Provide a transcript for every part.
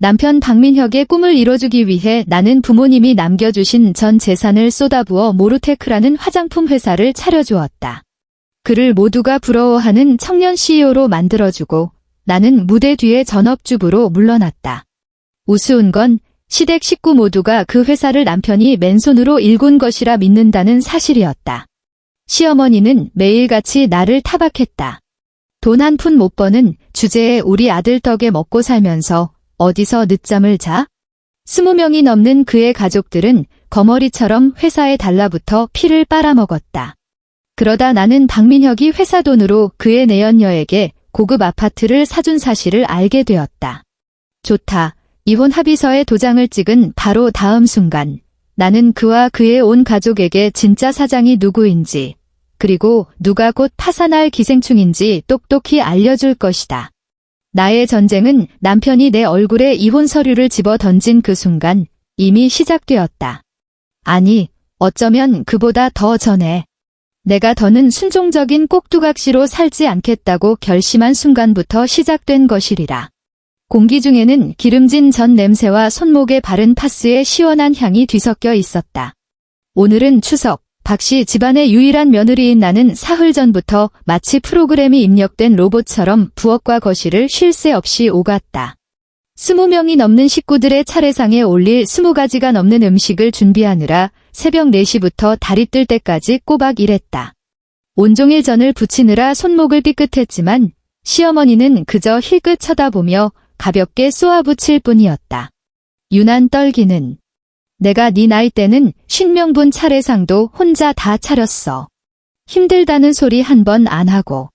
남편 박민혁의 꿈을 이뤄주기 위해 나는 부모님이 남겨주신 전 재산을 쏟아부어 모르테크라는 화장품 회사를 차려주었다. 그를 모두가 부러워하는 청년 CEO로 만들어주고 나는 무대 뒤에 전업주부로 물러났다. 우스운 건 시댁 식구 모두가 그 회사를 남편이 맨손으로 일군 것이라 믿는다는 사실이었다. 시어머니는 매일같이 나를 타박했다. 돈 한 푼 못 버는 주제에 우리 아들 덕에 먹고 살면서 어디서 늦잠을 자? 20명이 넘는 그의 가족들은 거머리처럼 회사에 달라붙어 피를 빨아먹었다. 그러다 나는 박민혁이 회사 돈으로 그의 내연녀에게 고급 아파트를 사준 사실을 알게 되었다. 좋다. 이혼 합의서에 도장을 찍은 바로 다음 순간 나는 그와 그의 온 가족에게 진짜 사장이 누구인지 그리고 누가 곧 파산할 기생충인지 똑똑히 알려줄 것이다. 나의 전쟁은 남편이 내 얼굴에 이혼 서류를 집어 던진 그 순간 이미 시작되었다. 아니, 어쩌면 그보다 더 전에 내가 더는 순종적인 꼭두각시로 살지 않겠다고 결심한 순간부터 시작된 것이리라. 공기 중에는 기름진 전 냄새와 손목에 바른 파스의 시원한 향이 뒤섞여 있었다. 오늘은 추석. 박씨 집안의 유일한 며느리인 나는 사흘 전부터 마치 프로그램이 입력된 로봇처럼 부엌과 거실을 쉴 새 없이 오갔다. 20명이 넘는 식구들의 차례상에 올릴 20가지가 넘는 음식을 준비하느라 새벽 4시부터 달이 뜰 때까지 꼬박 일했다. 온종일 전을 부치느라 손목을 삐끗했지만 시어머니는 그저 힐끗 쳐다보며 가볍게 쏘아붙일 뿐이었다. 유난 떨기는 내가 네 나이 때는 50명분 차례상도 혼자 다 차렸어. 힘들다는 소리 한 번 안 하고.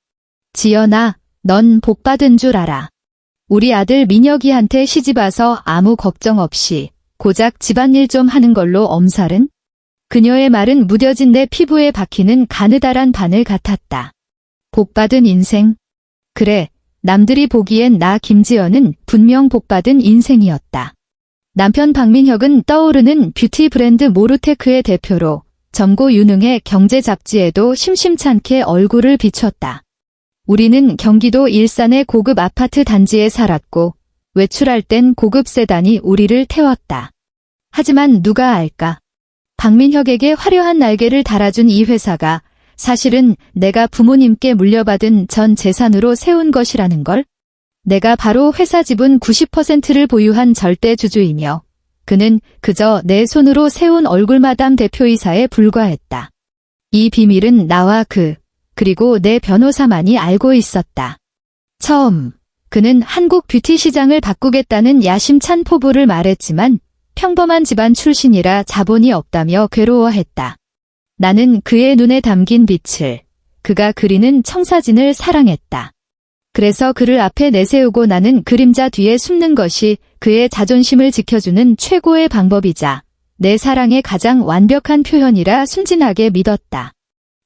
지연아, 넌 복 받은 줄 알아. 우리 아들 민혁이한테 시집와서 아무 걱정 없이 고작 집안일 좀 하는 걸로 엄살은? 그녀의 말은 무뎌진 내 피부에 박히는 가느다란 바늘 같았다. 복 받은 인생? 그래, 남들이 보기엔 나 김지연은 분명 복 받은 인생이었다. 남편 박민혁은 떠오르는 뷰티 브랜드 모르테크의 대표로 점고 유능의 경제 잡지에도 심심찮게 얼굴을 비췄다. 우리는 경기도 일산의 고급 아파트 단지에 살았고 외출할 땐 고급 세단이 우리를 태웠다. 하지만 누가 알까? 박민혁에게 화려한 날개를 달아준 이 회사가 사실은 내가 부모님께 물려받은 전 재산으로 세운 것이라는 걸? 내가 바로 회사 지분 90%를 보유한 절대 주주이며 그는 그저 내 손으로 세운 얼굴마담 대표이사에 불과했다. 이 비밀은 나와 그리고 내 변호사만이 알고 있었다. 처음 그는 한국 뷰티 시장을 바꾸겠다는 야심찬 포부를 말했지만 평범한 집안 출신이라 자본이 없다며 괴로워했다. 나는 그의 눈에 담긴 빛을, 그가 그리는 청사진을 사랑했다. 그래서 그를 앞에 내세우고 나는 그림자 뒤에 숨는 것이 그의 자존심을 지켜주는 최고의 방법이자 내 사랑의 가장 완벽한 표현이라 순진하게 믿었다.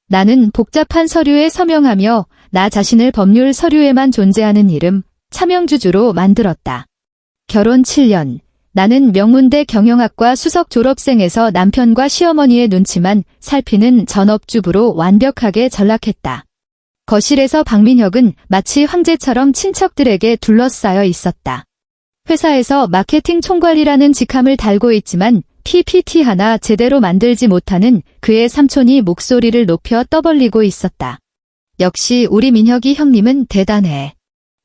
나는 복잡한 서류에 서명하며 나 자신을 법률 서류에만 존재하는 이름, 차명주주로 만들었다. 결혼 7년, 나는 명문대 경영학과 수석 졸업생에서 남편과 시어머니의 눈치만 살피는 전업주부로 완벽하게 전락했다. 거실에서 박민혁은 마치 황제처럼 친척들에게 둘러싸여 있었다. 회사에서 마케팅 총괄이라는 직함을 달고 있지만 PPT 하나 제대로 만들지 못하는 그의 삼촌이 목소리를 높여 떠벌리고 있었다. 역시 우리 민혁이 형님은 대단해.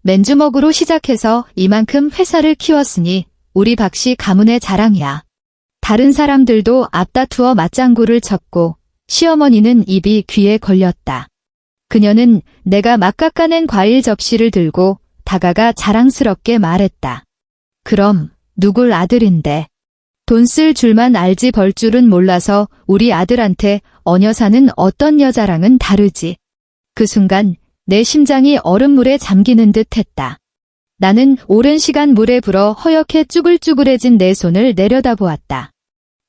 맨주먹으로 시작해서 이만큼 회사를 키웠으니 우리 박씨 가문의 자랑이야. 다른 사람들도 앞다투어 맞장구를 쳤고 시어머니는 입이 귀에 걸렸다. 그녀는 내가 막 깎아낸 과일 접시를 들고 다가가 자랑스럽게 말했다. 그럼 누굴 아들인데? 돈 쓸 줄만 알지 벌 줄은 몰라서 우리 아들한테 어녀사는 어떤 여자랑은 다르지. 그 순간 내 심장이 얼음물에 잠기는 듯 했다. 나는 오랜 시간 물에 불어 허옇게 쭈글쭈글해진 내 손을 내려다보았다.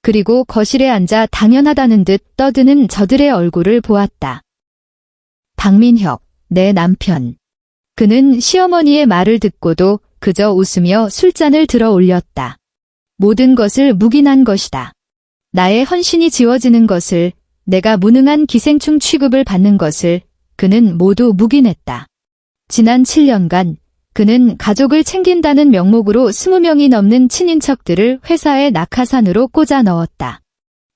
그리고 거실에 앉아 당연하다는 듯 떠드는 저들의 얼굴을 보았다. 박민혁, 내 남편. 그는 시어머니의 말을 듣고도 그저 웃으며 술잔을 들어 올렸다. 모든 것을 묵인한 것이다. 나의 헌신이 지워지는 것을, 내가 무능한 기생충 취급을 받는 것을 그는 모두 묵인했다. 지난 7년간 그는 가족을 챙긴다는 명목으로 20명이 넘는 친인척들을 회사의 낙하산으로 꽂아 넣었다.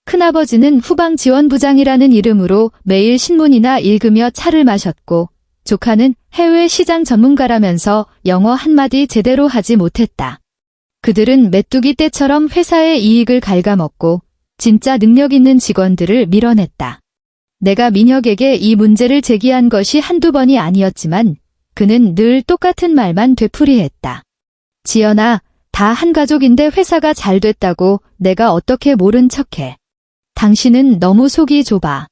큰아버지는 후방지원부장이라는 이름으로 매일 신문이나 읽으며 차를 마셨고, 조카는 해외 시장 전문가라면서 영어 한마디 제대로 하지 못했다. 그들은 메뚜기 떼처럼 회사의 이익을 갉아먹고 진짜 능력 있는 직원들을 밀어냈다. 내가 민혁에게 이 문제를 제기한 것이 한두 번이 아니었지만 그는 늘 똑같은 말만 되풀이했다. 지연아, 다 한 가족인데 회사가 잘 됐다고 내가 어떻게 모른 척해. 당신은 너무 속이 좁아.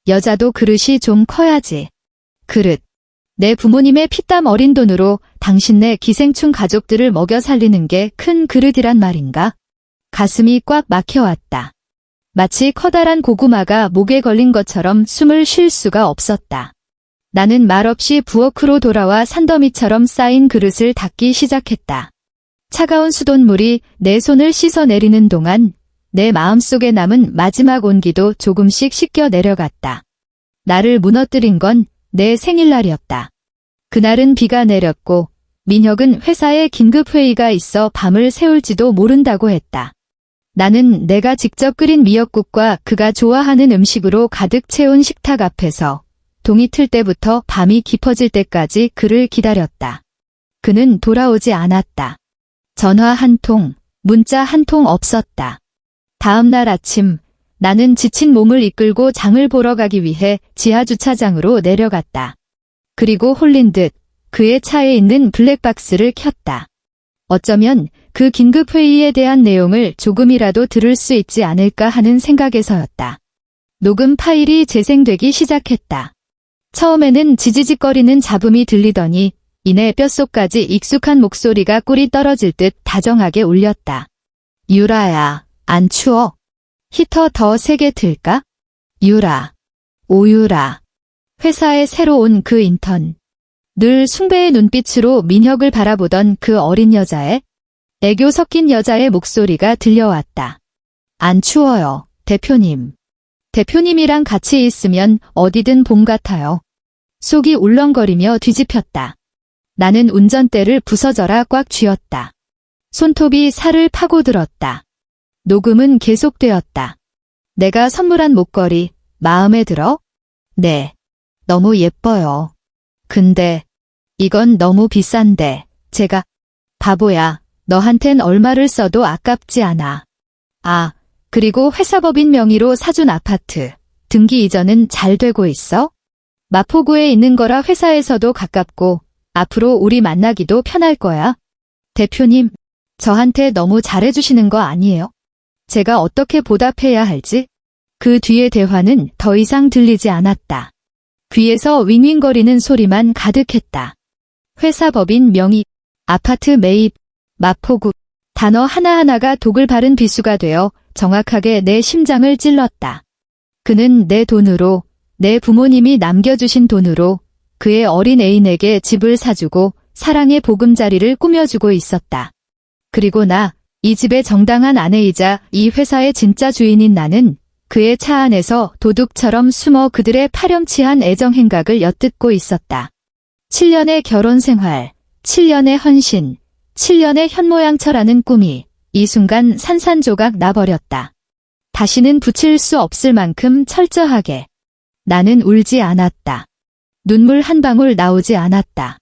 여자도 그릇이 좀 커야지. 그릇. 내 부모님의 피땀 어린 돈으로 당신네 기생충 가족들을 먹여 살리는 게 큰 그릇이란 말인가? 가슴이 꽉 막혀왔다. 마치 커다란 고구마가 목에 걸린 것처럼 숨을 쉴 수가 없었다. 나는 말없이 부엌으로 돌아와 산더미처럼 쌓인 그릇을 닦기 시작했다. 차가운 수돗물이 내 손을 씻어내리는 동안 내 마음속에 남은 마지막 온기도 조금씩 씻겨 내려갔다. 나를 무너뜨린 건 내 생일날이었다. 그날은 비가 내렸고 민혁은 회사에 긴급회의가 있어 밤을 새울지도 모른다고 했다. 나는 내가 직접 끓인 미역국과 그가 좋아하는 음식으로 가득 채운 식탁 앞에서 동이 틀 때부터 밤이 깊어질 때까지 그를 기다렸다. 그는 돌아오지 않았다. 전화 한 통, 문자 한 통 없었다. 다음 날 아침, 나는 지친 몸을 이끌고 장을 보러 가기 위해 지하주차장으로 내려갔다. 그리고 홀린 듯 그의 차에 있는 블랙박스를 켰다. 어쩌면 그 긴급회의에 대한 내용을 조금이라도 들을 수 있지 않을까 하는 생각에서였다. 녹음 파일이 재생되기 시작했다. 처음에는 지지직거리는 잡음이 들리더니 이내 뼛속까지 익숙한 목소리가 꿀이 떨어질 듯 다정하게 울렸다. 유라야, 안 추워? 히터 더 세게 틀까? 유라. 오유라. 회사에 새로 온 그 인턴. 늘 숭배의 눈빛으로 민혁을 바라보던 그 어린 여자의, 애교 섞인 여자의 목소리가 들려왔다. 안 추워요, 대표님. 대표님이랑 같이 있으면 어디든 봄 같아요. 속이 울렁거리며 뒤집혔다. 나는 운전대를 부서져라 꽉 쥐었다. 손톱이 살을 파고들었다. 녹음은 계속되었다. 내가 선물한 목걸이, 마음에 들어? 네. 너무 예뻐요. 근데, 이건 너무 비싼데, 제가, 바보야, 너한텐 얼마를 써도 아깝지 않아. 아, 그리고 회사법인 명의로 사준 아파트, 등기 이전은 잘 되고 있어? 마포구에 있는 거라 회사에서도 가깝고, 앞으로 우리 만나기도 편할 거야. 대표님, 저한테 너무 잘해주시는 거 아니에요? 제가 어떻게 보답해야 할지? 그 뒤의 대화는 더 이상 들리지 않았다. 귀에서 윙윙거리는 소리만 가득했다. 회사법인 명의, 아파트 매입, 마포구, 단어 하나하나가 독을 바른 비수가 되어 정확하게 내 심장을 찔렀다. 그는 내 돈으로, 내 부모님이 남겨주신 돈으로 그의 어린 애인에게 집을 사주고 사랑의 보금자리를 꾸며주고 있었다. 그리고 이 집의 정당한 아내이자 이 회사의 진짜 주인인 나는 그의 차 안에서 도둑처럼 숨어 그들의 파렴치한 애정 행각을 엿듣고 있었다. 7년의 결혼 생활, 7년의 헌신, 7년의 현모양처라는 꿈이 이 순간 산산조각 나버렸다. 다시는 붙일 수 없을 만큼 철저하게. 나는 울지 않았다. 눈물 한 방울 나오지 않았다.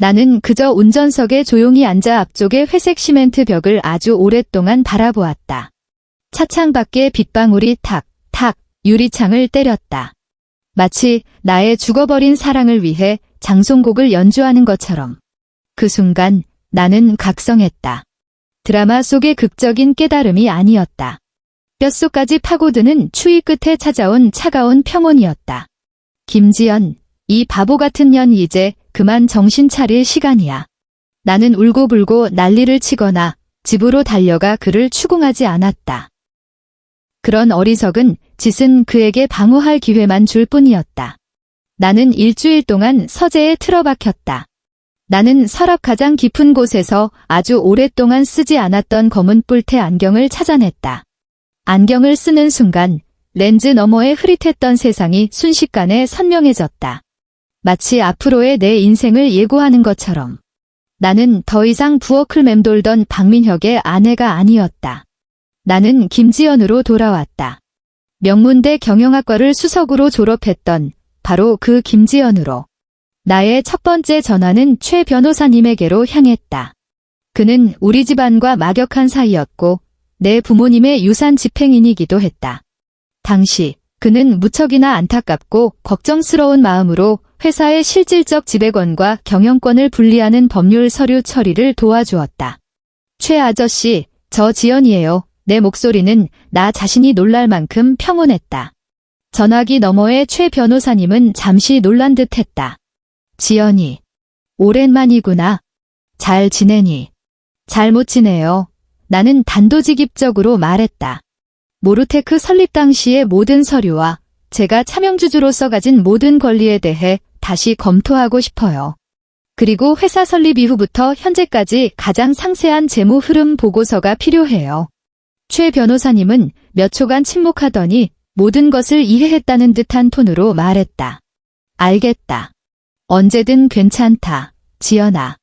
나는 그저 운전석에 조용히 앉아 앞쪽의 회색 시멘트 벽을 아주 오랫동안 바라보았다. 차창 밖에 빗방울이 탁, 탁 유리창을 때렸다. 마치 나의 죽어버린 사랑을 위해 장송곡을 연주하는 것처럼. 그 순간 나는 각성했다. 드라마 속의 극적인 깨달음이 아니었다. 뼛속까지 파고드는 추위 끝에 찾아온 차가운 평온이었다. 김지연, 이 바보 같은 년 이제 그만 정신 차릴 시간이야. 나는 울고불고 난리를 치거나 집으로 달려가 그를 추궁하지 않았다. 그런 어리석은 짓은 그에게 방어할 기회만 줄 뿐이었다. 나는 일주일 동안 서재에 틀어박혔다. 나는 서랍 가장 깊은 곳에서 아주 오랫동안 쓰지 않았던 검은 뿔테 안경을 찾아냈다. 안경을 쓰는 순간 렌즈 너머에 흐릿했던 세상이 순식간에 선명해졌다. 마치 앞으로의 내 인생을 예고하는 것처럼. 나는 더 이상 부엌을 맴돌던 박민혁의 아내가 아니었다. 나는 김지연으로 돌아왔다. 명문대 경영학과를 수석으로 졸업했던 바로 그 김지연으로. 나의 첫 번째 전화는 최 변호사님에게로 향했다. 그는 우리 집안과 막역한 사이였고 내 부모님의 유산 집행인이기도 했다. 당시 그는 무척이나 안타깝고 걱정스러운 마음으로 회사의 실질적 지배권과 경영권을 분리하는 법률 서류 처리를 도와주었다. 최 아저씨, 저 지연이에요. 내 목소리는 나 자신이 놀랄 만큼 평온했다. 전화기 너머의 최 변호사님은 잠시 놀란 듯 했다. 지연이, 오랜만이구나. 잘 지내니? 잘 못 지내요. 나는 단도직입적으로 말했다. 모르테크 설립 당시의 모든 서류와 제가 차명주주로서 가진 모든 권리에 대해 다시 검토하고 싶어요. 그리고 회사 설립 이후부터 현재까지 가장 상세한 재무 흐름 보고서가 필요해요. 최 변호사님은 몇 초간 침묵하더니 모든 것을 이해했다는 듯한 톤으로 말했다. 알겠다. 언제든 괜찮다, 지연아.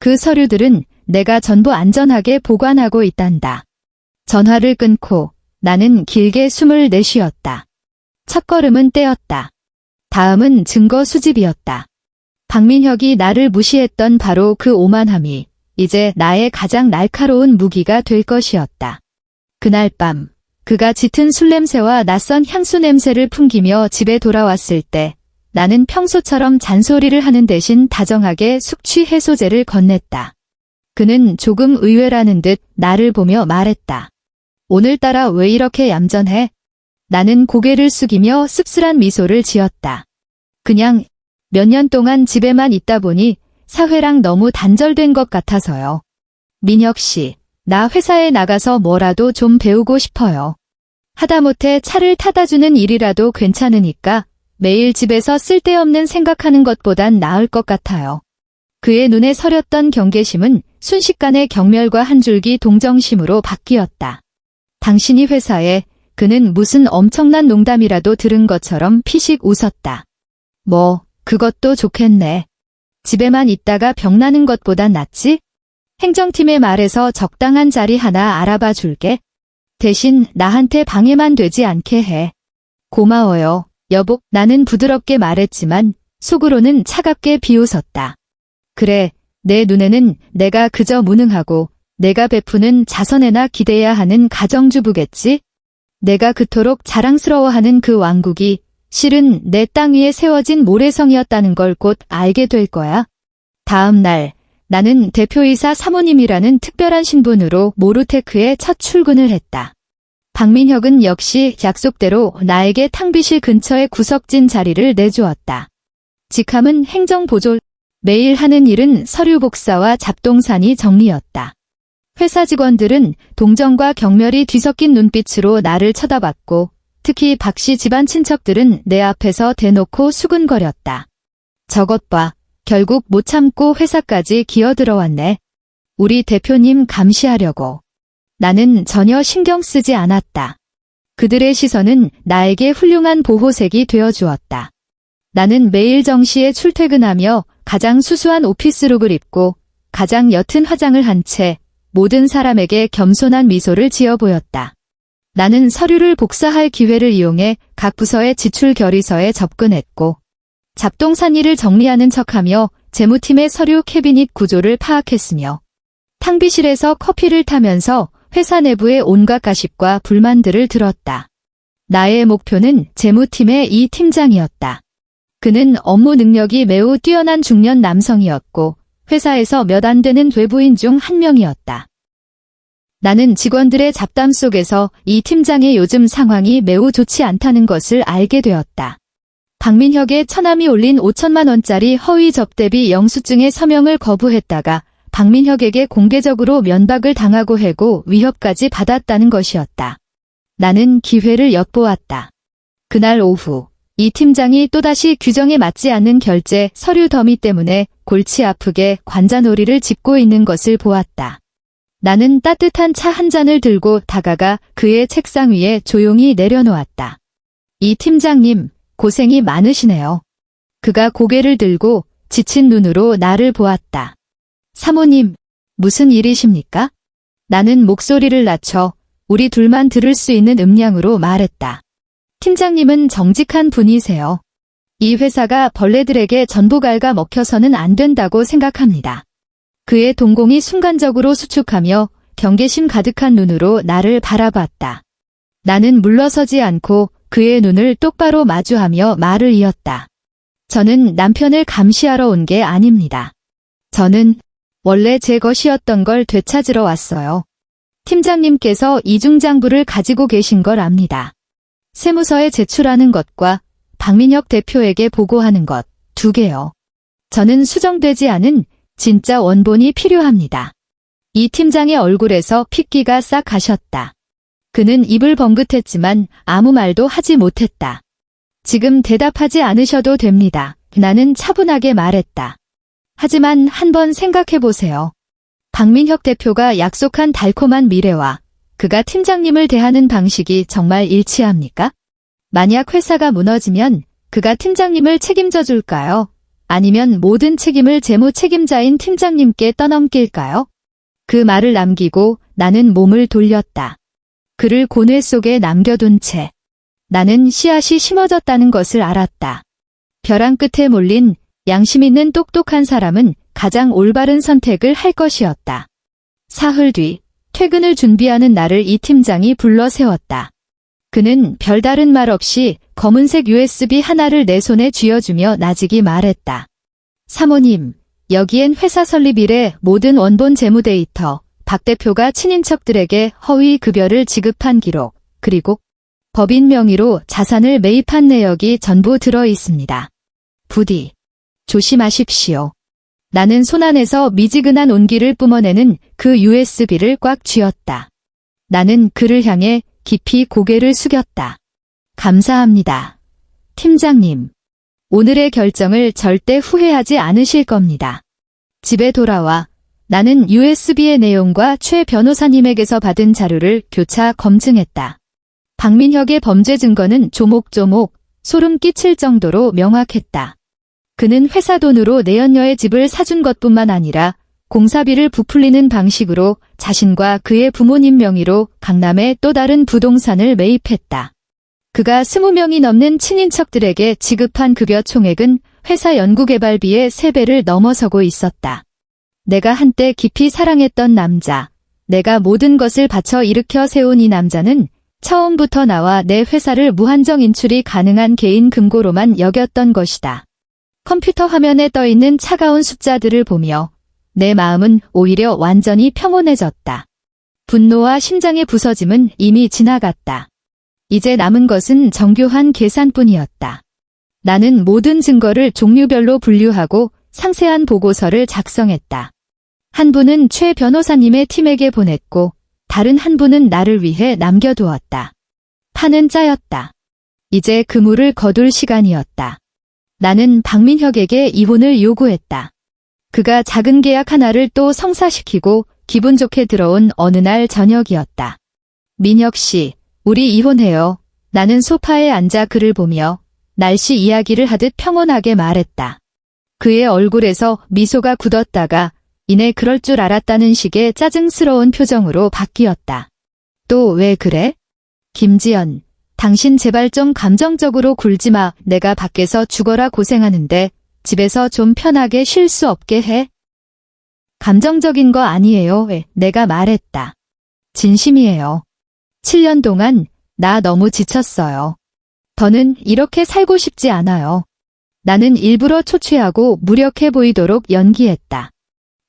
그 서류들은 내가 전부 안전하게 보관하고 있단다. 전화를 끊고 나는 길게 숨을 내쉬었다. 첫걸음은 떼었다. 다음은 증거 수집이었다. 박민혁이 나를 무시했던 바로 그 오만함이 이제 나의 가장 날카로운 무기가 될 것이었다. 그날 밤, 그가 짙은 술 냄새와 낯선 향수 냄새를 풍기며 집에 돌아왔을 때 나는 평소처럼 잔소리를 하는 대신 다정하게 숙취 해소제를 건넸다. 그는 조금 의외라는 듯 나를 보며 말했다. 오늘따라 왜 이렇게 얌전해? 나는 고개를 숙이며 씁쓸한 미소를 지었다. 그냥 몇 년 동안 집에만 있다 보니 사회랑 너무 단절된 것 같아서요. 민혁 씨, 나 회사에 나가서 뭐라도 좀 배우고 싶어요. 하다못해 차를 타다 주는 일이라도 괜찮으니까 매일 집에서 쓸데없는 생각하는 것보단 나을 것 같아요. 그의 눈에 서렸던 경계심은 순식간에 경멸과 한 줄기 동정심으로 바뀌었다. 당신이 회사에, 그는 무슨 엄청난 농담이라도 들은 것처럼 피식 웃었다. 뭐, 그것도 좋겠네. 집에만 있다가 병나는 것보단 낫지? 행정팀에 말해서 적당한 자리 하나 알아봐 줄게. 대신 나한테 방해만 되지 않게 해. 고마워요, 여보. 나는 부드럽게 말했지만 속으로는 차갑게 비웃었다. 그래, 내 눈에는 내가 그저 무능하고 내가 베푸는 자선에나 기대야 하는 가정주부겠지? 내가 그토록 자랑스러워하는 그 왕국이 실은 내 땅 위에 세워진 모래성이었다는 걸 곧 알게 될 거야. 다음 날, 나는 대표이사 사모님이라는 특별한 신분으로 모르테크에 첫 출근을 했다. 박민혁은 역시 약속대로 나에게 탕비실 근처의 구석진 자리를 내주었다. 직함은 행정보조, 매일 하는 일은 서류 복사와 잡동사니 정리였다. 회사 직원들은 동정과 경멸이 뒤섞인 눈빛으로 나를 쳐다봤고 특히 박씨 집안 친척들은 내 앞에서 대놓고 수근거렸다. 저것 봐. 결국 못 참고 회사까지 기어들어왔네. 우리 대표님 감시하려고. 나는 전혀 신경 쓰지 않았다. 그들의 시선은 나에게 훌륭한 보호색이 되어주었다. 나는 매일 정시에 출퇴근하며 가장 수수한 오피스룩을 입고 가장 옅은 화장을 한 채 모든 사람에게 겸손한 미소를 지어 보였다. 나는 서류를 복사할 기회를 이용해 각 부서의 지출 결의서에 접근했고 잡동사니를 정리하는 척하며 재무팀의 서류 캐비닛 구조를 파악했으며 탕비실에서 커피를 타면서 회사 내부의 온갖 가십과 불만들을 들었다. 나의 목표는 재무팀의 이 팀장이었다. 그는 업무 능력이 매우 뛰어난 중년 남성이었고 회사에서 몇 안 되는 외부인 중 한 명이었다. 나는 직원들의 잡담 속에서 이 팀장의 요즘 상황이 매우 좋지 않다는 것을 알게 되었다. 박민혁의 처남이 올린 5천만 원짜리 허위 접대비 영수증의 서명을 거부했다가 박민혁에게 공개적으로 면박을 당하고 해고 위협까지 받았다는 것이었다. 나는 기회를 엿보았다. 그날 오후 이 팀장이 또다시 규정에 맞지 않는 결제 서류 더미 때문에 골치 아프게 관자놀이를 짚고 있는 것을 보았다. 나는 따뜻한 차 한 잔을 들고 다가가 그의 책상 위에 조용히 내려놓았다. 이 팀장님, 고생이 많으시네요. 그가 고개를 들고 지친 눈으로 나를 보았다. 사모님, 무슨 일이십니까? 나는 목소리를 낮춰 우리 둘만 들을 수 있는 음량으로 말했다. 팀장님은 정직한 분이세요. 이 회사가 벌레들에게 전부 갉아 먹혀서는 안 된다고 생각합니다. 그의 동공이 순간적으로 수축하며 경계심 가득한 눈으로 나를 바라봤다. 나는 물러서지 않고 그의 눈을 똑바로 마주하며 말을 이었다. 저는 남편을 감시하러 온 게 아닙니다. 저는 원래 제 것이었던 걸 되찾으러 왔어요. 팀장님께서 이중장부를 가지고 계신 걸 압니다. 세무서에 제출하는 것과 박민혁 대표에게 보고하는 것, 2개요. 저는 수정되지 않은 진짜 원본이 필요합니다. 이 팀장의 얼굴에서 핏기가 싹 가셨다. 그는 입을 번긋했지만 아무 말도 하지 못했다. 지금 대답하지 않으셔도 됩니다. 나는 차분하게 말했다. 하지만 한번 생각해보세요. 박민혁 대표가 약속한 달콤한 미래와 그가 팀장님을 대하는 방식이 정말 일치합니까? 만약 회사가 무너지면 그가 팀장님을 책임져 줄까요? 아니면 모든 책임을 재무 책임자인 팀장님께 떠넘길까요? 그 말을 남기고 나는 몸을 돌렸다. 그를 고뇌 속에 남겨둔 채 나는 씨앗이 심어졌다는 것을 알았다. 벼랑 끝에 몰린 양심 있는 똑똑한 사람은 가장 올바른 선택을 할 것이었다. 사흘 뒤 퇴근을 준비하는 나를 이 팀장이 불러 세웠다. 그는 별다른 말 없이 검은색 USB 하나를 내 손에 쥐어주며 나직이 말했다. 사모님, 여기엔 회사 설립 이래 모든 원본 재무 데이터, 박 대표가 친인척들에게 허위 급여를 지급한 기록, 그리고 법인 명의로 자산을 매입한 내역이 전부 들어 있습니다. 부디 조심하십시오. 나는 손안에서 미지근한 온기를 뿜어내는 그 USB를 꽉 쥐었다. 나는 그를 향해 깊이 고개를 숙였다. 감사합니다. 팀장님. 오늘의 결정을 절대 후회하지 않으실 겁니다. 집에 돌아와 나는 USB의 내용과 최 변호사님에게서 받은 자료를 교차 검증했다. 박민혁의 범죄 증거는 조목조목 소름 끼칠 정도로 명확했다. 그는 회사 돈으로 내연녀의 집을 사준 것뿐만 아니라 공사비를 부풀리는 방식으로 자신과 그의 부모님 명의로 강남에 또 다른 부동산을 매입했다. 그가 20명이 넘는 친인척들에게 지급한 급여 총액은 회사 연구개발비의 3배를 넘어서고 있었다. 내가 한때 깊이 사랑했던 남자, 내가 모든 것을 바쳐 일으켜 세운 이 남자는 처음부터 나와 내 회사를 무한정 인출이 가능한 개인 금고로만 여겼던 것이다. 컴퓨터 화면에 떠있는 차가운 숫자들을 보며 내 마음은 오히려 완전히 평온해졌다. 분노와 심장의 부서짐은 이미 지나갔다. 이제 남은 것은 정교한 계산뿐이었다. 나는 모든 증거를 종류별로 분류하고 상세한 보고서를 작성했다. 한 분은 최 변호사님의 팀에게 보냈고 다른 한 분은 나를 위해 남겨두었다. 판은 짜였다. 이제 그물을 거둘 시간이었다. 나는 박민혁에게 이혼을 요구했다. 그가 작은 계약 하나를 또 성사시키고 기분 좋게 들어온 어느 날 저녁이었다. 민혁 씨, 우리 이혼해요. 나는 소파에 앉아 그를 보며 날씨 이야기를 하듯 평온하게 말했다. 그의 얼굴에서 미소가 굳었다가 이내 그럴 줄 알았다는 식의 짜증스러운 표정으로 바뀌었다. 또 왜 그래? 김지연, 당신 제발 좀 감정적으로 굴지 마. 내가 밖에서 죽어라 고생하는데 집에서 좀 편하게 쉴 수 없게 해. 감정적인 거 아니에요. 내가 말했다. 진심이에요. 7년 동안 나 너무 지쳤어요. 더는 이렇게 살고 싶지 않아요. 나는 일부러 초췌하고 무력해 보이도록 연기했다.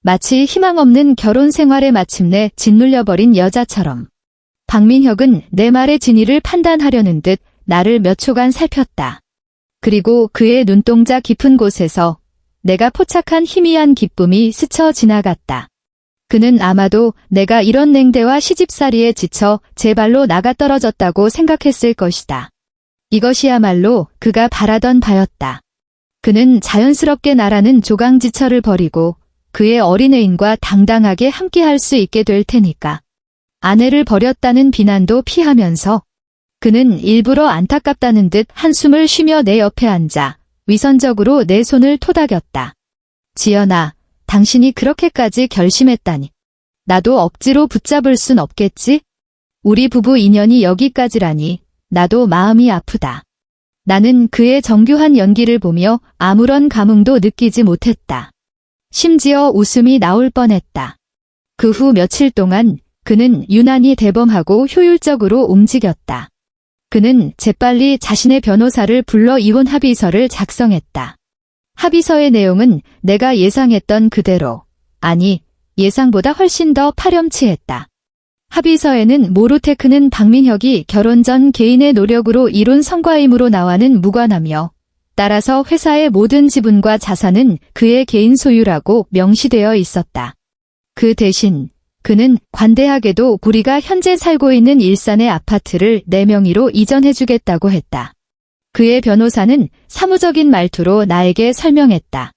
마치 희망 없는 결혼 생활에 마침내 짓눌려버린 여자처럼. 박민혁은 내 말의 진위를 판단하려는 듯 나를 몇 초간 살폈다. 그리고 그의 눈동자 깊은 곳에서 내가 포착한 희미한 기쁨이 스쳐 지나갔다. 그는 아마도 내가 이런 냉대와 시집살이에 지쳐 제 발로 나가떨어졌다고 생각했을 것이다. 이것이야말로 그가 바라던 바였다. 그는 자연스럽게 나라는 조강지처를 버리고 그의 어린 애인과 당당하게 함께할 수 있게 될 테니까. 아내를 버렸다는 비난도 피하면서 그는 일부러 안타깝다는 듯 한숨을 쉬며 내 옆에 앉아 위선적으로 내 손을 토닥였다. 지연아, 당신이 그렇게까지 결심했다니. 나도 억지로 붙잡을 순 없겠지? 우리 부부 인연이 여기까지라니 나도 마음이 아프다. 나는 그의 정교한 연기를 보며 아무런 감흥도 느끼지 못했다. 심지어 웃음이 나올 뻔했다. 그 후 며칠 동안 그는 유난히 대범하고 효율적으로 움직였다. 그는 재빨리 자신의 변호사를 불러 이혼 합의서를 작성했다. 합의서의 내용은 내가 예상했던 그대로, 아니, 예상보다 훨씬 더 파렴치했다. 합의서에는 모루테크는 박민혁이 결혼 전 개인의 노력으로 이룬 성과이므로 나와는 무관하며, 따라서 회사의 모든 지분과 자산은 그의 개인 소유라고 명시되어 있었다. 그 대신 그는 관대하게도 우리가 현재 살고 있는 일산의 아파트를 내 명의로 이전해주겠다고 했다. 그의 변호사는 사무적인 말투로 나에게 설명했다.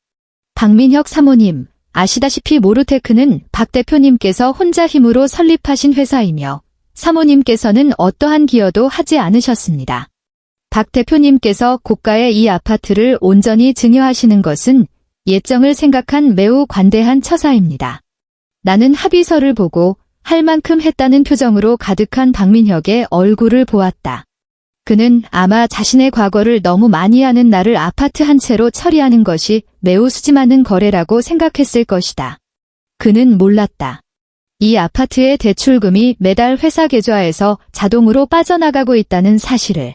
박민혁 사모님, 아시다시피 모루테크는 박 대표님께서 혼자 힘으로 설립하신 회사이며 사모님께서는 어떠한 기여도 하지 않으셨습니다. 박 대표님께서 고가의 이 아파트를 온전히 증여하시는 것은 예정을 생각한 매우 관대한 처사입니다. 나는 합의서를 보고 할 만큼 했다는 표정으로 가득한 박민혁의 얼굴을 보았다. 그는 아마 자신의 과거를 너무 많이 아는 나를 아파트 한 채로 처리하는 것이 매우 수지맞는 거래라고 생각했을 것이다. 그는 몰랐다. 이 아파트의 대출금이 매달 회사 계좌에서 자동으로 빠져나가고 있다는 사실을.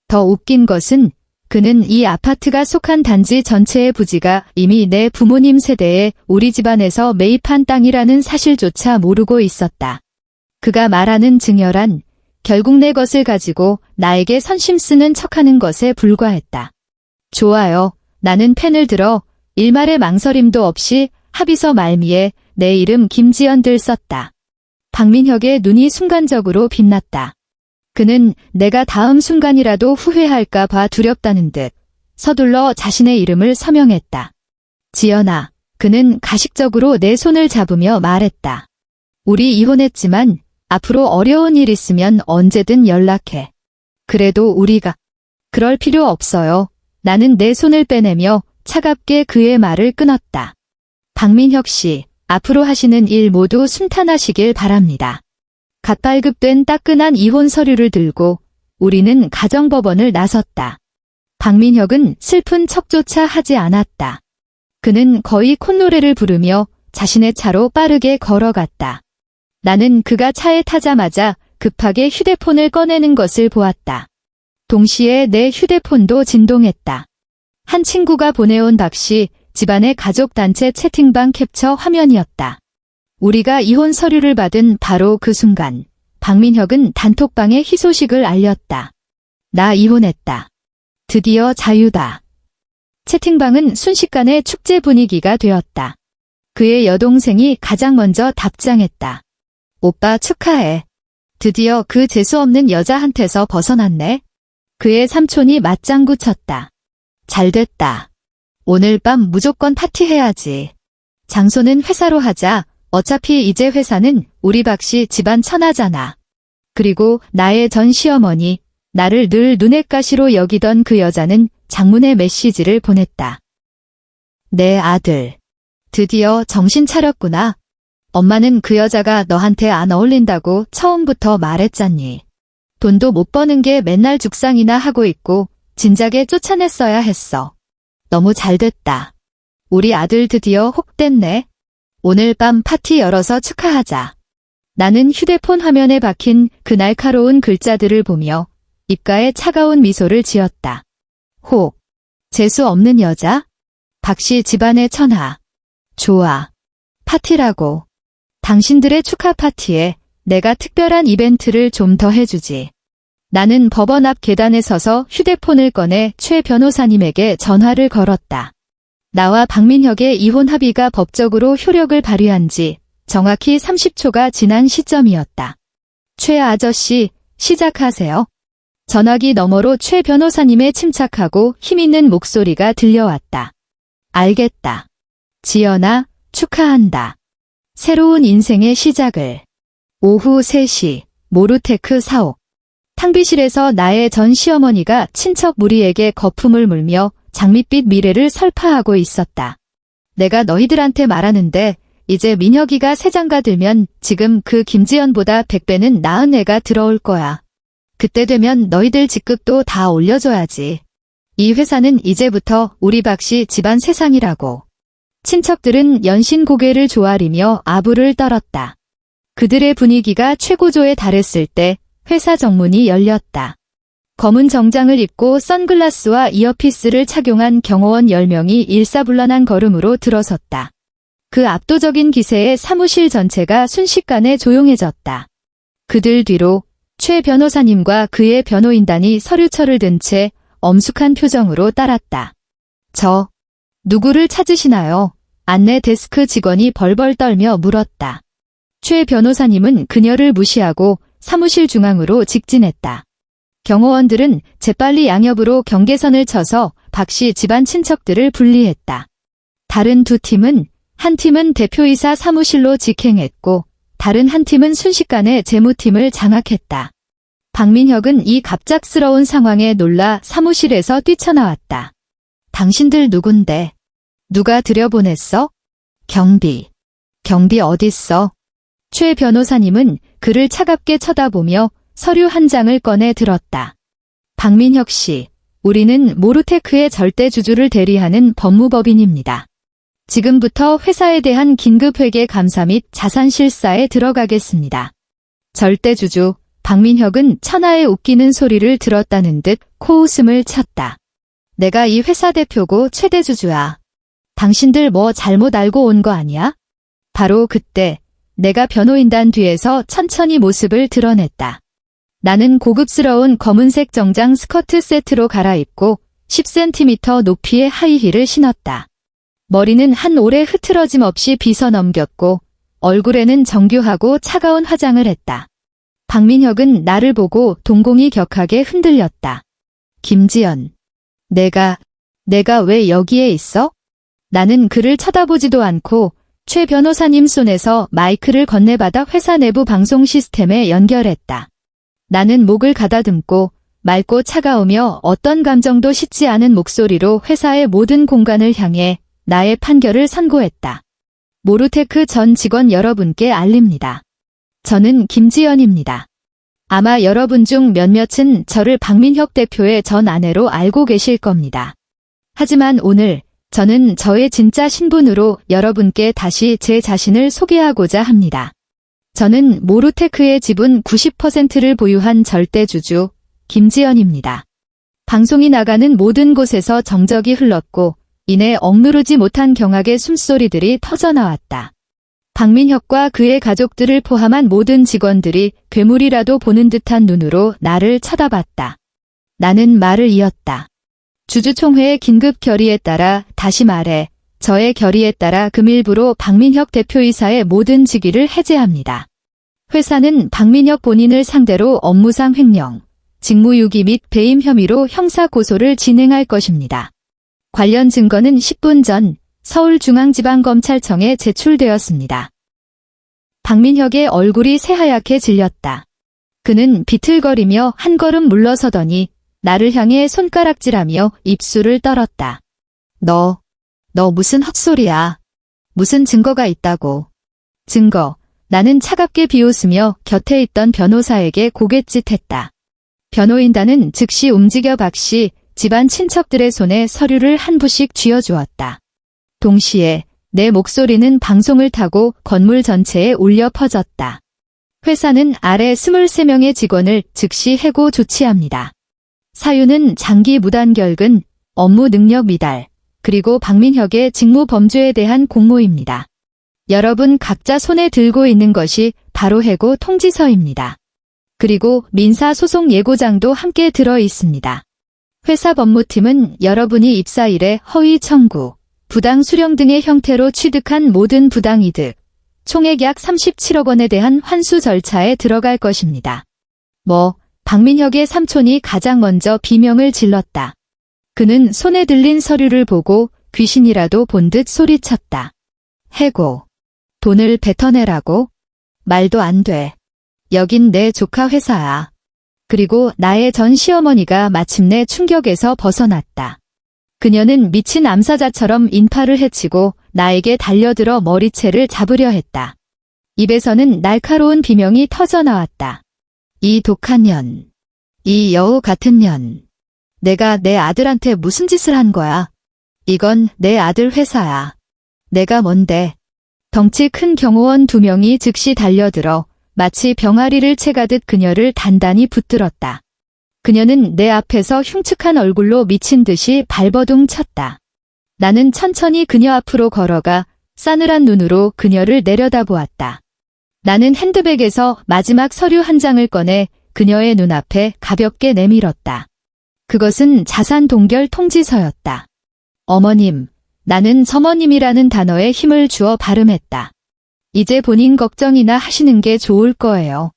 더 웃긴 것은 그는 이 아파트가 속한 단지 전체의 부지가 이미 내 부모님 세대에 우리 집안에서 매입한 땅이라는 사실조차 모르고 있었다. 그가 말하는 증여란 결국 내 것을 가지고 나에게 선심 쓰는 척하는 것에 불과했다. 좋아요. 나는 펜을 들어 일말의 망설임도 없이 합의서 말미에 내 이름 김지연들 썼다. 박민혁의 눈이 순간적으로 빛났다. 그는 내가 다음 순간이라도 후회할까 봐 두렵다는 듯 서둘러 자신의 이름을 서명했다. 지연아, 그는 가식적으로 내 손을 잡으며 말했다. 우리 이혼했지만 앞으로 어려운 일 있으면 언제든 연락해. 그래도 우리가 그럴 필요 없어요. 나는 내 손을 빼내며 차갑게 그의 말을 끊었다. 박민혁 씨, 앞으로 하시는 일 모두 순탄하시길 바랍니다. 갓 발급된 따끈한 이혼 서류를 들고 우리는 가정법원을 나섰다. 박민혁은 슬픈 척조차 하지 않았다. 그는 거의 콧노래를 부르며 자신의 차로 빠르게 걸어갔다. 나는 그가 차에 타자마자 급하게 휴대폰을 꺼내는 것을 보았다. 동시에 내 휴대폰도 진동했다. 한 친구가 보내온 박씨 집안의 가족단체 채팅방 캡처 화면이었다. 우리가 이혼 서류를 받은 바로 그 순간 박민혁은 단톡방에 희소식을 알렸다. 나 이혼했다. 드디어 자유다. 채팅방은 순식간에 축제 분위기가 되었다. 그의 여동생이 가장 먼저 답장했다. 오빠 축하해. 드디어 그 재수없는 여자한테서 벗어났네. 그의 삼촌이 맞장구 쳤다. 잘됐다. 오늘 밤 무조건 파티해야지. 장소는 회사로 하자. 어차피 이제 회사는 우리 박씨 집안 천하잖아. 그리고 나의 전 시어머니, 나를 늘 눈엣 가시로 여기던 그 여자는 장문의 메시지를 보냈다. 내 아들. 드디어 정신 차렸구나. 엄마는 그 여자가 너한테 안 어울린다고 처음부터 말했잖니. 돈도 못 버는 게 맨날 죽상이나 하고 있고 진작에 쫓아냈어야 했어. 너무 잘됐다. 우리 아들 드디어 혹됐네. 오늘 밤 파티 열어서 축하하자. 나는 휴대폰 화면에 박힌 그 날카로운 글자들을 보며 입가에 차가운 미소를 지었다. 혹. 재수 없는 여자? 박씨 집안의 천하. 좋아. 파티라고. 당신들의 축하 파티에 내가 특별한 이벤트를 좀 더 해주지. 나는 법원 앞 계단에 서서 휴대폰을 꺼내 최 변호사님에게 전화를 걸었다. 나와 박민혁의 이혼 합의가 법적으로 효력을 발휘한 지 정확히 30초가 지난 시점이었다. 최 아저씨, 시작하세요. 전화기 너머로 최 변호사님의 침착하고 힘있는 목소리가 들려왔다. 알겠다. 지연아, 축하한다. 새로운 인생의 시작을. 오후 3시, 모루테크 사옥. 탕비실에서 나의 전 시어머니가 친척 무리에게 거품을 물며 장밋빛 미래를 설파하고 있었다. 내가 너희들한테 말하는데 이제 민혁이가 새 장가 들면 지금 그 김지연보다 100배는 나은 애가 들어올 거야. 그때 되면 너희들 직급도 다 올려줘야지. 이 회사는 이제부터 우리 박씨 집안 세상이라고. 친척들은 연신 고개를 조아리며 아부를 떨었다. 그들의 분위기가 최고조에 달했을 때 회사 정문이 열렸다. 검은 정장을 입고 선글라스와 이어피스를 착용한 경호원 10명이 일사불란한 걸음으로 들어섰다. 그 압도적인 기세에 사무실 전체가 순식간에 조용해졌다. 그들 뒤로 최 변호사님과 그의 변호인단이 서류철을 든 채 엄숙한 표정으로 따랐다. 저, 누구를 찾으시나요? 안내 데스크 직원이 벌벌 떨며 물었다. 최 변호사님은 그녀를 무시하고 사무실 중앙으로 직진했다. 경호원들은 재빨리 양옆으로 경계선을 쳐서 박씨 집안 친척들을 분리했다. 다른 두 팀은 한 팀은 대표이사 사무실로 직행했고 다른 한 팀은 순식간에 재무팀을 장악했다. 박민혁은 이 갑작스러운 상황에 놀라 사무실에서 뛰쳐나왔다. 당신들 누군데? 누가 들여보냈어? 경비. 경비 어딨어? 최 변호사님은 그를 차갑게 쳐다보며 서류 한 장을 꺼내 들었다. 박민혁 씨, 우리는 모르테크의 절대주주를 대리하는 법무법인입니다. 지금부터 회사에 대한 긴급회계 감사 및 자산실사에 들어가겠습니다. 절대주주, 박민혁은 천하의 웃기는 소리를 들었다는 듯 코웃음을 쳤다. 내가 이 회사 대표고 최대주주야. 당신들 뭐 잘못 알고 온 거 아니야? 바로 그때 내가 변호인단 뒤에서 천천히 모습을 드러냈다. 나는 고급스러운 검은색 정장 스커트 세트로 갈아입고 10cm 높이의 하이힐을 신었다. 머리는 한 올해 흐트러짐 없이 빗어 넘겼고 얼굴에는 정교하고 차가운 화장을 했다. 박민혁은 나를 보고 동공이 격하게 흔들렸다. 김지연, 내가 왜 여기에 있어? 나는 그를 쳐다보지도 않고 최 변호사님 손에서 마이크를 건네받아 회사 내부 방송 시스템에 연결했다. 나는 목을 가다듬고 맑고 차가우며 어떤 감정도 싣지 않은 목소리로 회사의 모든 공간을 향해 나의 판결을 선고했다. 모르테크 전 직원 여러분께 알립니다. 저는 김지연입니다. 아마 여러분 중 몇몇은 저를 박민혁 대표의 전 아내로 알고 계실 겁니다. 하지만 오늘 저는 저의 진짜 신분으로 여러분께 다시 제 자신을 소개하고자 합니다. 저는 모르테크의 지분 90%를 보유한 절대주주 김지연입니다. 방송이 나가는 모든 곳에서 정적이 흘렀고 이내 억누르지 못한 경악의 숨소리들이 터져나왔다. 박민혁과 그의 가족들을 포함한 모든 직원들이 괴물이라도 보는 듯한 눈으로 나를 쳐다봤다. 나는 말을 이었다. 주주총회의 긴급 결의에 따라, 다시 말해 저의 결의에 따라 금일부로 박민혁 대표이사의 모든 직위를 해제합니다. 회사는 박민혁 본인을 상대로 업무상 횡령, 직무유기 및 배임 혐의로 형사 고소를 진행할 것입니다. 관련 증거는 10분 전 서울중앙지방검찰청에 제출되었습니다. 박민혁의 얼굴이 새하얗게 질렸다. 그는 비틀거리며 한 걸음 물러서더니 나를 향해 손가락질하며 입술을 떨었다. 너 무슨 헛소리야. 무슨 증거가 있다고. 증거. 나는 차갑게 비웃으며 곁에 있던 변호사에게 고갯짓했다. 변호인단은 즉시 움직여 박씨 집안 친척들의 손에 서류를 한 부씩 쥐어주었다. 동시에 내 목소리는 방송을 타고 건물 전체에 울려 퍼졌다. 회사는 아래 23명의 직원을 즉시 해고 조치합니다. 사유는 장기 무단결근, 업무 능력 미달, 그리고 박민혁의 직무 범죄에 대한 공모입니다. 여러분 각자 손에 들고 있는 것이 바로 해고 통지서입니다. 그리고 민사소송 예고장도 함께 들어 있습니다. 회사 법무팀은 여러분이 입사일에 허위 청구, 부당 수령 등의 형태로 취득한 모든 부당이득, 총액 약 37억 원에 대한 환수 절차에 들어갈 것입니다. 박민혁의 삼촌이 가장 먼저 비명을 질렀다. 그는 손에 들린 서류를 보고 귀신이라도 본 듯 소리쳤다. 해고. 돈을 뱉어내라고? 말도 안 돼. 여긴 내 조카 회사야. 그리고 나의 전 시어머니가 마침내 충격에서 벗어났다. 그녀는 미친 암사자처럼 인파를 해치고 나에게 달려들어 머리채를 잡으려 했다. 입에서는 날카로운 비명이 터져나왔다. 이 독한 년. 이 여우 같은 년. 내가 내 아들한테 무슨 짓을 한 거야? 이건 내 아들 회사야. 내가 뭔데? 덩치 큰 경호원 2명이 즉시 달려들어 마치 병아리를 채가듯 그녀를 단단히 붙들었다. 그녀는 내 앞에서 흉측한 얼굴로 미친 듯이 발버둥 쳤다. 나는 천천히 그녀 앞으로 걸어가 싸늘한 눈으로 그녀를 내려다보았다. 나는 핸드백에서 마지막 서류 한 장을 꺼내 그녀의 눈앞에 가볍게 내밀었다. 그것은 자산 동결 통지서였다. 어머님, 나는 서머님이라는 단어에 힘을 주어 발음했다. 이제 본인 걱정이나 하시는 게 좋을 거예요.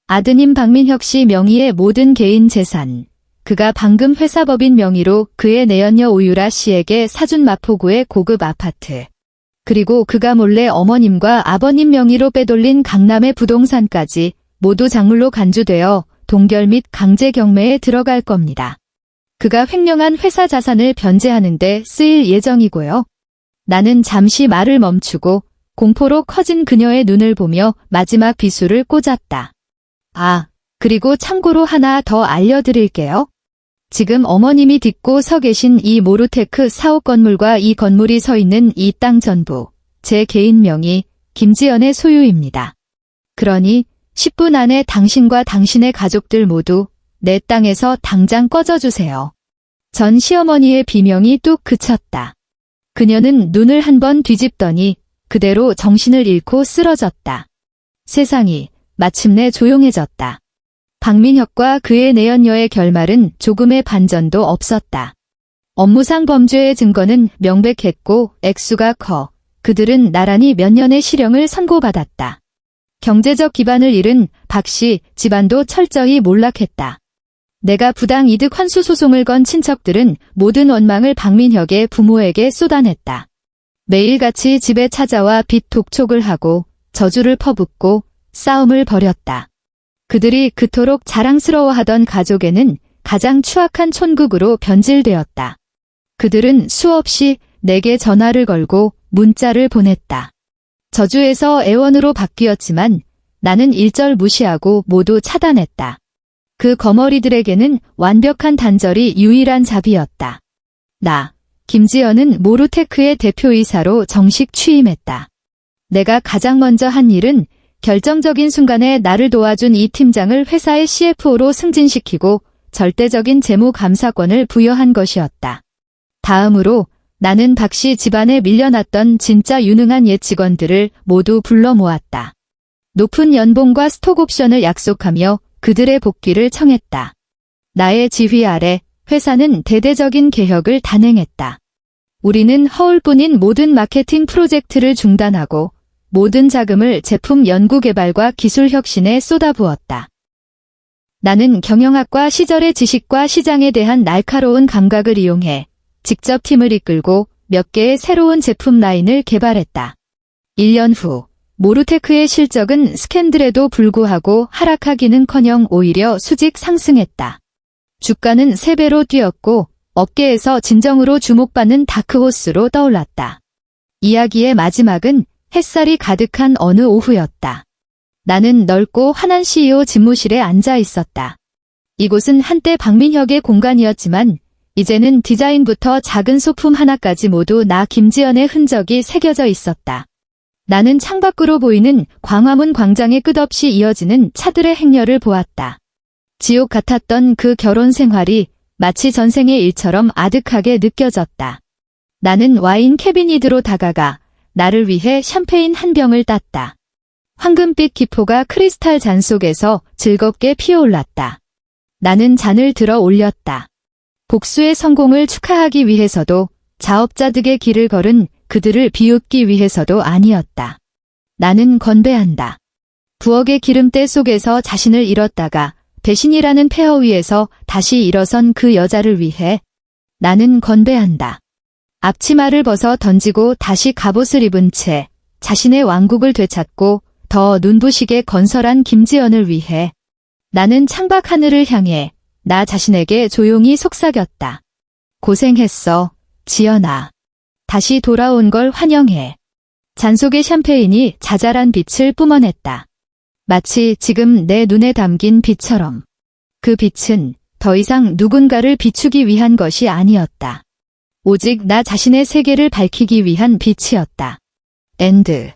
아드님 박민혁 씨 명의의 모든 개인 재산, 그가 방금 회사법인 명의로 그의 내연녀 오유라 씨에게 사준 마포구의 고급 아파트, 그리고 그가 몰래 어머님과 아버님 명의로 빼돌린 강남의 부동산까지 모두 작물로 간주되어 동결 및 강제 경매에 들어갈 겁니다. 그가 횡령한 회사 자산을 변제하는 데 쓰일 예정이고요. 나는 잠시 말을 멈추고 공포로 커진 그녀의 눈을 보며 마지막 비수를 꽂았다. 아, 그리고 참고로 하나 더 알려드릴게요. 지금 어머님이 딛고 서 계신 이 모루테크 사옥 건물과 이 건물이 서 있는 이 땅 전부 제 개인 명의 김지연의 소유입니다. 그러니 10분 안에 당신과 당신의 가족들 모두 내 땅에서 당장 꺼져주세요. 전 시어머니의 비명이 뚝 그쳤다. 그녀는 눈을 한번 뒤집더니 그대로 정신을 잃고 쓰러졌다. 세상이 마침내 조용해졌다. 박민혁과 그의 내연녀의 결말은 조금의 반전도 없었다. 업무상 범죄의 증거는 명백했고 액수가 커 그들은 나란히 몇 년의 실형을 선고받았다. 경제적 기반을 잃은 박씨 집안도 철저히 몰락했다. 내가 부당 이득 환수 소송을 건 친척들은 모든 원망을 박민혁의 부모에게 쏟아냈다. 매일같이 집에 찾아와 빚 독촉을 하고 저주를 퍼붓고 싸움을 벌였다. 그들이 그토록 자랑스러워하던 가족에는 가장 추악한 촌극으로 변질되었다. 그들은 수없이 내게 전화를 걸고 문자를 보냈다. 저주에서 애원으로 바뀌었지만 나는 일절 무시하고 모두 차단했다. 그 거머리들에게는 완벽한 단절이 유일한 자비였다. 나, 김지연은 모루테크의 대표이사로 정식 취임했다. 내가 가장 먼저 한 일은 결정적인 순간에 나를 도와준 이 팀장을 회사의 CFO로 승진시키고 절대적인 재무 감사권을 부여한 것이었다. 다음으로 나는 박씨 집안에 밀려났던 진짜 유능한 옛 직원들을 모두 불러 모았다. 높은 연봉과 스톡옵션을 약속하며 그들의 복귀를 청했다. 나의 지휘 아래 회사는 대대적인 개혁을 단행했다. 우리는 허울뿐인 모든 마케팅 프로젝트를 중단하고 모든 자금을 제품 연구 개발과 기술 혁신에 쏟아부었다. 나는 경영학과 시절의 지식과 시장에 대한 날카로운 감각을 이용해 직접 팀을 이끌고 몇 개의 새로운 제품 라인을 개발했다. 1년 후 모루테크의 실적은 스캔들에도 불구하고 하락하기는커녕 오히려 수직 상승했다. 주가는 3배로 뛰었고 업계에서 진정으로 주목받는 다크호스로 떠올랐다. 이야기의 마지막은 햇살이 가득한 어느 오후였다. 나는 넓고 환한 CEO 집무실에 앉아 있었다. 이곳은 한때 박민혁의 공간이었지만 이제는 디자인부터 작은 소품 하나까지 모두 나 김지연의 흔적이 새겨져 있었다. 나는 창밖으로 보이는 광화문 광장에 끝없이 이어지는 차들의 행렬을 보았다. 지옥 같았던 그 결혼 생활이 마치 전생의 일처럼 아득하게 느껴졌다. 나는 와인 캐비닛으로 다가가 나를 위해 샴페인 한 병을 땄다. 황금빛 기포가 크리스탈 잔 속에서 즐겁게 피어올랐다. 나는 잔을 들어 올렸다. 복수의 성공을 축하하기 위해서도 자업자득의 길을 걸은 그들을 비웃기 위해서도 아니었다. 나는 건배한다. 부엌의 기름때 속에서 자신을 잃었다가 배신이라는 폐허 위에서 다시 일어선 그 여자를 위해 나는 건배한다. 앞치마를 벗어 던지고 다시 갑옷을 입은 채 자신의 왕국을 되찾고 더 눈부시게 건설한 김지연을 위해 나는 창밖 하늘을 향해 나 자신에게 조용히 속삭였다. 고생했어, 지연아. 다시 돌아온 걸 환영해. 잔 속의 샴페인이 자잘한 빛을 뿜어냈다. 마치 지금 내 눈에 담긴 빛처럼. 그 빛은 더 이상 누군가를 비추기 위한 것이 아니었다. 오직 나 자신의 세계를 밝히기 위한 빛이었다. 엔드.